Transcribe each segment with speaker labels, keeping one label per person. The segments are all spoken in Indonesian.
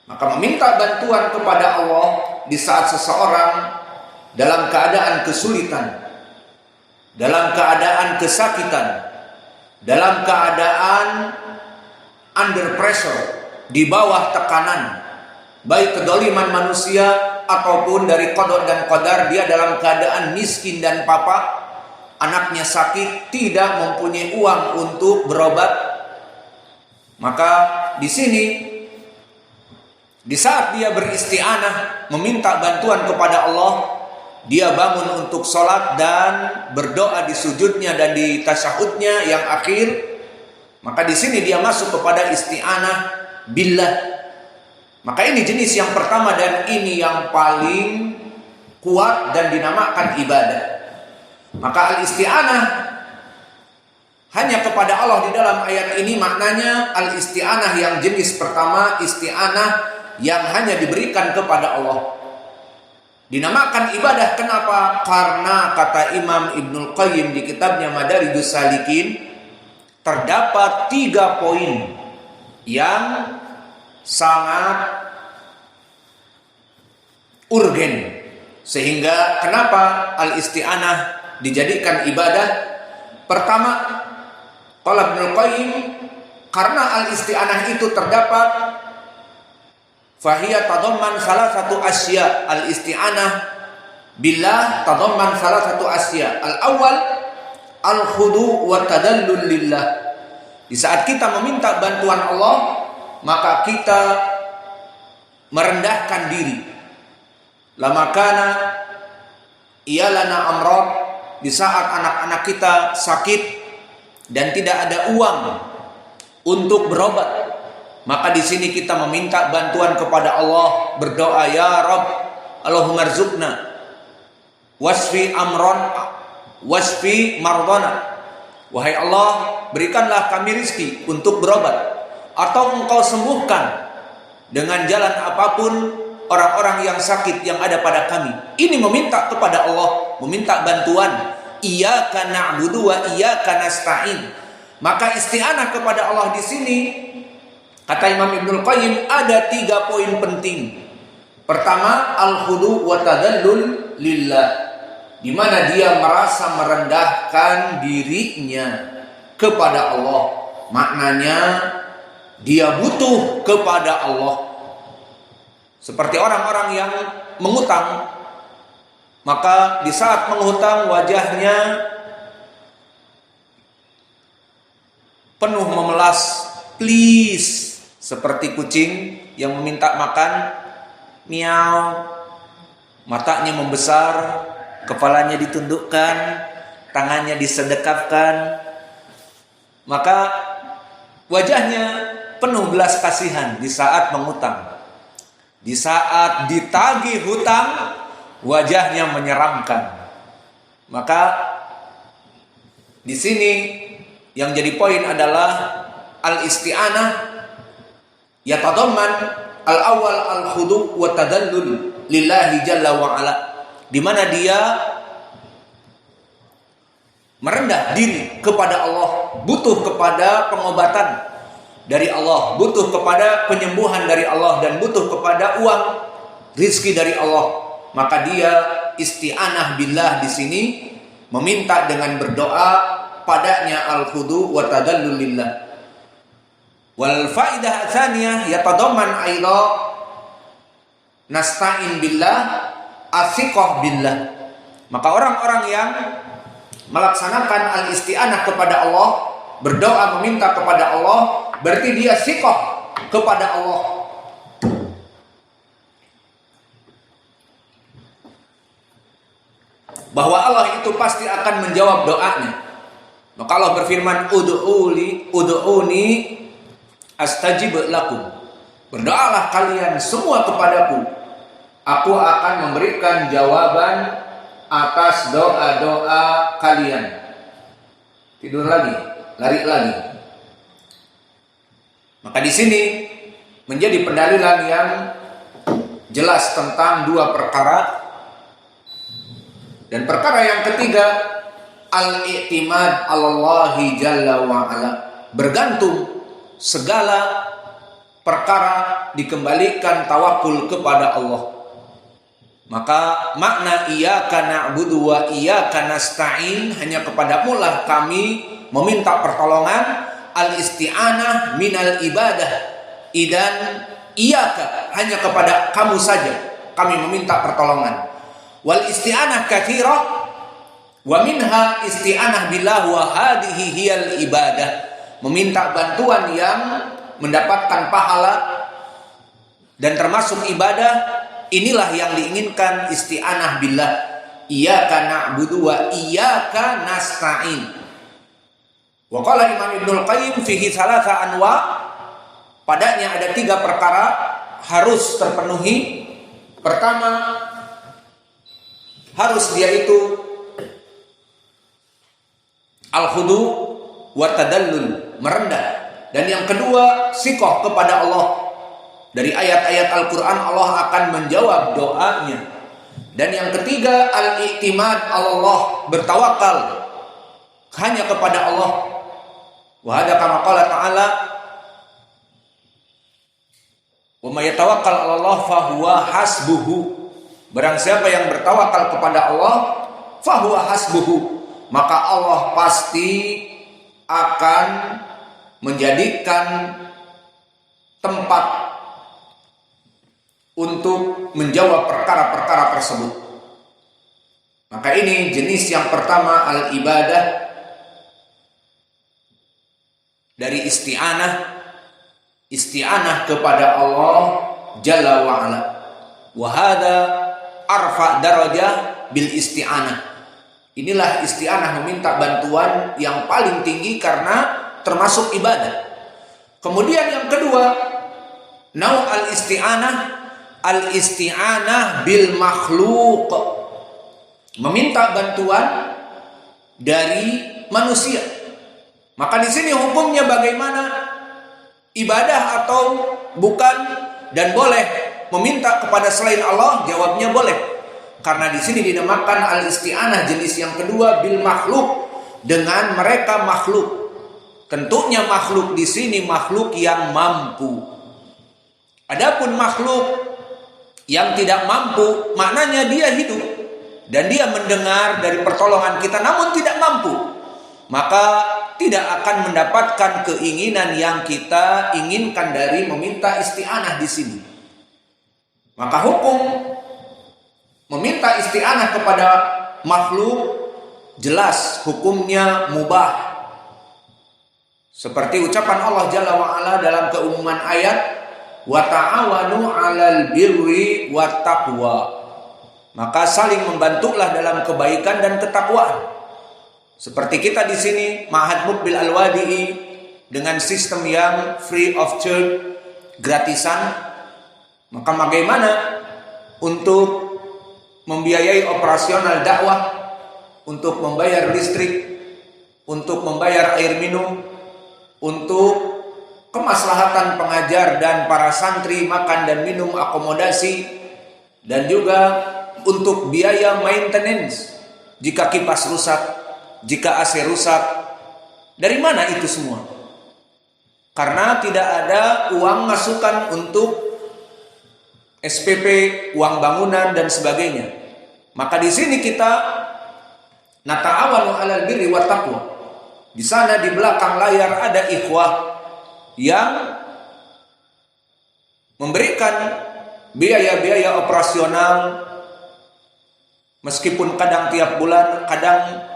Speaker 1: Maka meminta bantuan kepada Allah di saat seseorang dalam keadaan kesulitan, dalam keadaan kesakitan, dalam keadaan under pressure, di bawah tekanan, baik kedoliman manusia ataupun dari qada dan qadar, dia dalam keadaan miskin dan papa, anaknya sakit, tidak mempunyai uang untuk berobat. Maka di sini, di saat dia beristi'anah, meminta bantuan kepada Allah, dia bangun untuk sholat dan berdoa di sujudnya dan di tasyahudnya yang akhir. Maka di sini dia masuk kepada isti'anah billah. Maka ini jenis yang pertama dan ini yang paling kuat dan dinamakan ibadah. Maka al-isti'anah hanya kepada Allah di dalam ayat ini maknanya al-isti'anah yang jenis pertama, isti'anah yang hanya diberikan kepada Allah. Dinamakan ibadah kenapa? Karena kata Imam Ibnul Qayyim di kitabnya Madarijus Salikin, terdapat 3 poin yang sangat urgen, sehingga kenapa al-isti'anah dijadikan ibadah. Pertama, qala Ibnul Qayyim, karena al-isti'anah itu terdapat fahiyya tadamman salah satu asya. Al-isti'anah billah tadamman salah satu asya. Al-awwal al-khudu' wa tadallul lillah. Di saat kita meminta bantuan Allah, maka kita merendahkan diri. Lama kana iyalana amrad, di saat anak-anak kita sakit dan tidak ada uang untuk berobat, maka di sini kita meminta bantuan kepada Allah, berdoa, ya Rabb, Allahumma rzuqna wasfi mardana. Wahai Allah, berikanlah kami rizki untuk berobat, atau Engkau sembuhkan dengan jalan apapun orang-orang yang sakit yang ada pada kami. Ini meminta kepada Allah, meminta bantuan. Iyyaka na'budu wa iyyaka nasta'in. Maka isti'anah kepada Allah di sini, kata Imam Ibnul Qayyim, ada 3 poin penting. Pertama, al-khudu' wa tadallul lillah, di mana dia merasa merendahkan dirinya kepada Allah. Maknanya dia butuh kepada Allah. Seperti orang-orang yang mengutang, maka di saat menghutang wajahnya penuh memelas, please, seperti kucing yang meminta makan, miau. Matanya membesar, kepalanya ditundukkan, tangannya disedekapkan. Maka wajahnya penuh belas kasihan di saat mengutang. Di saat ditagih hutang, wajahnya menyeramkan. Maka di sini yang jadi poin adalah al-isti'anah yatadamman al-awwal al-khudu' wa tadallul lillahi jalla wa ala, di mana dia merendah diri kepada Allah, butuh kepada pengobatan dari Allah, butuh kepada penyembuhan dari Allah, dan butuh kepada uang, rizki dari Allah. Maka dia isti'anah billah di sini, meminta dengan berdoa padanya al-khudu' wa tadallul lillah. Wal faidah tsaniyah yatadamman aidha nasta'in billah athiqah billah. Maka orang-orang yang melaksanakan al-isti'anah kepada Allah, berdoa meminta kepada Allah, berarti dia thiqah kepada Allah. Bahwa Allah itu pasti akan menjawab doanya. Maka Allah berfirman, ud'uni astajib lakum. Berdoalah kalian semua kepadaku, aku akan memberikan jawaban atas doa-doa kalian. Tidur lagi, lari lagi. Maka di sini menjadi pendalilan yang jelas tentang 2 perkara. Dan perkara yang ketiga, al-i'timad 'alallahi jalla wa ala, bergantung segala perkara dikembalikan tawakul kepada Allah. Maka makna iyyaka na'budu wa iyyaka nasta'in, hanya kepadamu lah kami meminta pertolongan. Al-isti'anah minal ibadah, idan iyyaka, hanya kepada kamu saja kami meminta pertolongan. Wal isti'anah katsirah wa minha isti'anah billah wa hadhihi hiyal ibadah, meminta bantuan yang mendapatkan pahala dan termasuk ibadah. Inilah yang diinginkan isti'anah billah. Iyyaka na'budu wa iyyaka nasta'in. Wa qala Imam Ibnul Qayyim fihi thalatha anwa, padanya ada 3 perkara harus terpenuhi. Pertama, harus dia itu al-khudu wa tadallul, merendah. Dan yang kedua, siqah kepada Allah. Dari ayat-ayat Al-Quran Allah akan menjawab doanya. Dan yang ketiga, al-i'timad Allah, bertawakal hanya kepada Allah. Wa hadza kama qala ta'ala, wa may yatawakkal 'ala Allah fa huwa hasbuhu. Barang siapa yang bertawakal kepada Allah, fa huwa hasbuhu, maka Allah pasti akan menjadikan tempat untuk menjawab perkara-perkara tersebut. Maka ini jenis yang pertama, al-ibadah, dari isti'anah kepada Allah Jalla wa'ala. Wahada arfa darajah bil isti'anah. Inilah isti'anah, meminta bantuan yang paling tinggi karena termasuk ibadah. Kemudian yang kedua, nau al-isti'anah bil makhluk, meminta bantuan dari manusia. Maka di sini hukumnya bagaimana? Ibadah atau bukan? Dan boleh meminta kepada selain Allah? Jawabnya boleh. Karena di sini dinamakan al-isti'anah jenis yang kedua bil makhluk, dengan mereka makhluk. Tentunya makhluk di sini makhluk yang mampu. Adapun makhluk yang tidak mampu, maknanya dia hidup dan dia mendengar dari pertolongan kita namun tidak mampu, maka tidak akan mendapatkan keinginan yang kita inginkan dari meminta isti'anah di sini. Maka hukum meminta isti'anah kepada makhluk jelas hukumnya mubah. Seperti ucapan Allah Jalla wa'ala dalam keumuman ayat, wa ta'awanu 'alal birri wat taqwa, maka saling membantulah dalam kebaikan dan ketakwaan. Seperti kita di sini Ma'had Muqbil Al-Wadi'i dengan sistem yang free of charge, gratisan. Maka bagaimana untuk membiayai operasional dakwah, untuk membayar listrik, untuk membayar air minum, untuk kemaslahatan pengajar dan para santri makan dan minum, akomodasi, dan juga untuk biaya maintenance jika kipas rusak, jika AC rusak. Dari mana itu semua? Karena tidak ada uang masukan untuk SPP, uang bangunan dan sebagainya. Maka di sini kita nata'awanu 'alal birri wat taqwa. Di sana di belakang layar ada ikhwah yang memberikan biaya-biaya operasional, meskipun kadang tiap bulan, kadang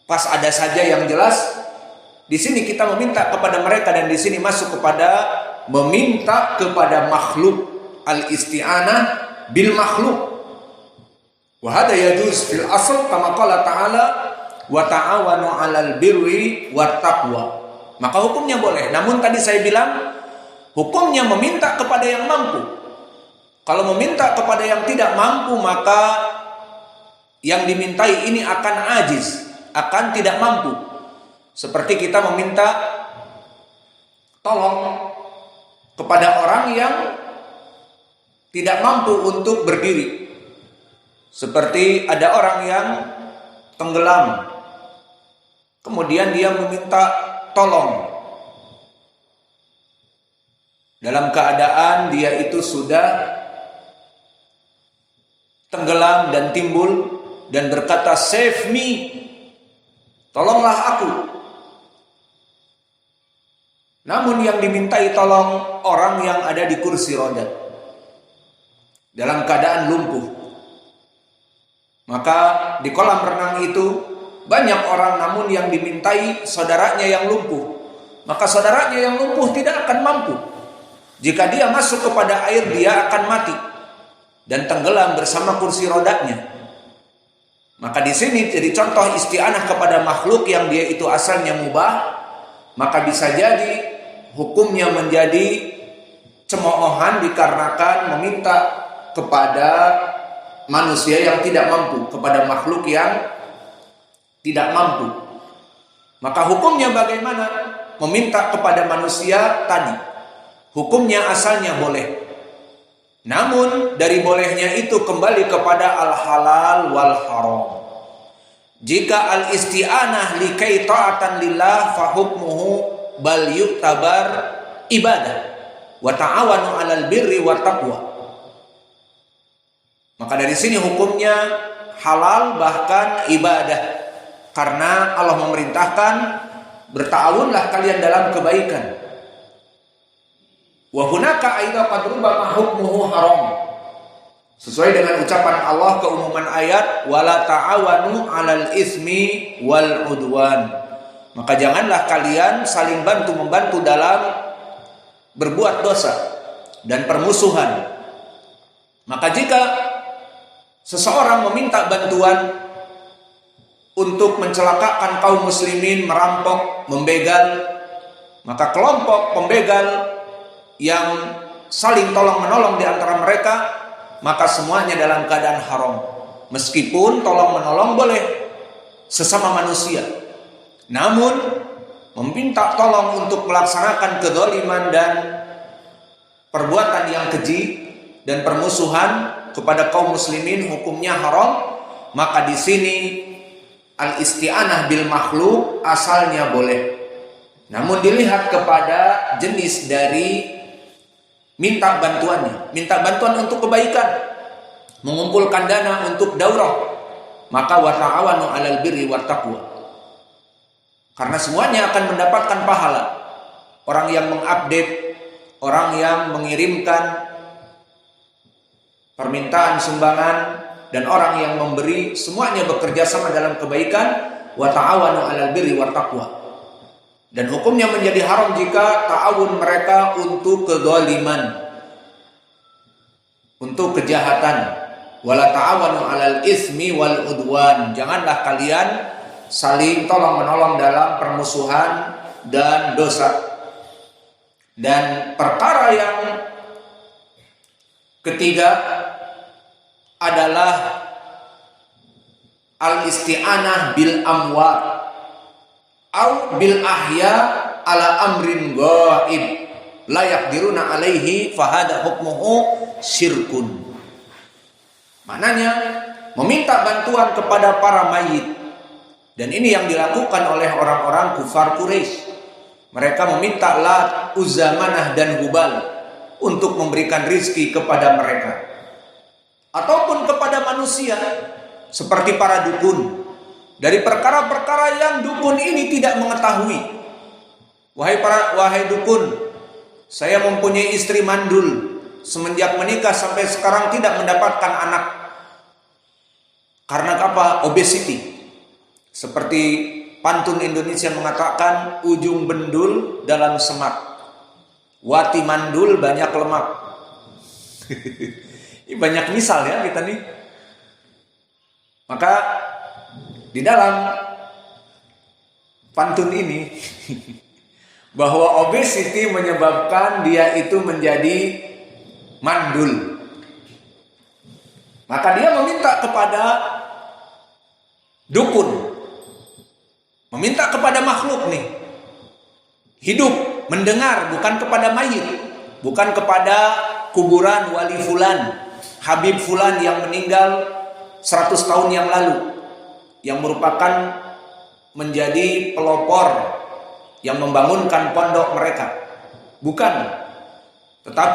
Speaker 1: pas ada saja. Yang jelas di sini kita meminta kepada mereka, dan di sini masuk kepada meminta kepada makhluk, al-isti'anah bil makhluk. Wa hada yajuz fil asl kama qala ta'ala wa ta'awanu 'alal birri wat taqwa. Maka hukumnya boleh. Namun tadi saya bilang hukumnya meminta kepada yang mampu. Kalau meminta kepada yang tidak mampu, maka yang dimintai ini akan ajiz, akan tidak mampu. Seperti kita meminta tolong kepada orang yang tidak mampu untuk berdiri. Seperti ada orang yang tenggelam, kemudian dia meminta tolong. dalam keadaan dia itu sudah tenggelam dan timbul dan berkata, "Save me, tolonglah aku." Namun yang dimintai tolong orang yang ada di kursi roda dalam keadaan lumpuh. Maka di kolam renang itu banyak orang, namun yang dimintai saudaranya yang lumpuh. Maka saudaranya yang lumpuh tidak akan mampu. Jika dia masuk kepada air, dia akan mati dan tenggelam bersama kursi rodanya. Maka di sini jadi contoh isti'anah kepada makhluk yang dia itu asalnya mubah. Maka bisa jadi hukumnya menjadi cemoohan dikarenakan meminta kepada manusia yang tidak mampu, kepada makhluk yang tidak mampu. Maka hukumnya bagaimana? Meminta kepada manusia tadi, hukumnya asalnya boleh. Namun dari bolehnya itu kembali kepada al-halal wal haram. Jika al-isti'anah likai ta'atan lillah fa hukmuhu bal yu'tabar ibadah wa ta'awanu 'alal birri wa taqwa. Maka dari sini hukumnya halal bahkan ibadah. Karena Allah memerintahkan berta'awunlah kalian dalam kebaikan. Wa hunaka aidha qad rubama hukmuhu haram. Sesuai dengan ucapan Allah keumuman ayat wala ta'awanu 'alal ismi wal udwan. Maka janganlah kalian saling bantu-membantu dalam berbuat dosa dan permusuhan. Maka jika seseorang meminta bantuan untuk mencelakakan kaum muslimin, merampok, membegal, maka kelompok pembegal yang saling tolong-menolong di antara mereka, maka semuanya dalam keadaan haram. Meskipun tolong-menolong boleh sesama manusia, namun meminta tolong untuk melaksanakan kezaliman dan perbuatan yang keji dan permusuhan kepada kaum muslimin hukumnya haram. Maka di sini al-isti'anah bil makhluk asalnya boleh. Namun dilihat kepada jenis dari minta bantuannya. Minta bantuan untuk kebaikan, mengumpulkan dana untuk daurah, maka wa ta'awanu 'alal birri wat taqwa. Karena semuanya akan mendapatkan pahala. Orang yang mengupdate, orang yang mengirimkan permintaan sumbangan, dan orang yang memberi, semuanya bekerja sama dalam kebaikan. Wa ta'awanu 'alal birri wat taqwa. Dan hukumnya menjadi haram jika ta'awun mereka untuk kezaliman, untuk kejahatan. Wala ta'awanu 'alal ismi wal udwan. Janganlah kalian saling tolong-menolong dalam permusuhan dan dosa. Dan perkara yang ketiga adalah al-isti'anah bil amwat au bil ahya ala amrin ghaib la yaqdiruna alaihi fahada hukmuhu syirkun. Maknanya meminta bantuan kepada para mayit. Dan ini yang dilakukan oleh orang-orang kufar Quraisy. Mereka meminta Lat, Uzza, Manah dan Hubal untuk memberikan rizki kepada mereka, ataupun kepada manusia seperti para dukun, dari perkara-perkara yang dukun ini tidak mengetahui. Wahai dukun, saya mempunyai istri mandul, semenjak menikah sampai sekarang tidak mendapatkan anak. Karena apa? Obesity. Seperti pantun Indonesia mengatakan, ujung bendul dalam semak, wati mandul banyak lemak. Ini banyak misal ya kita nih. Maka di dalam pantun ini bahwa obesity menyebabkan dia itu menjadi mandul. Maka dia meminta kepada dukun, meminta kepada makhluk nih, hidup, mendengar, bukan kepada mayit, bukan kepada kuburan wali fulan, Habib fulan yang meninggal 100 tahun yang lalu, yang merupakan menjadi pelopor yang membangunkan pondok mereka. Bukan. Tetapi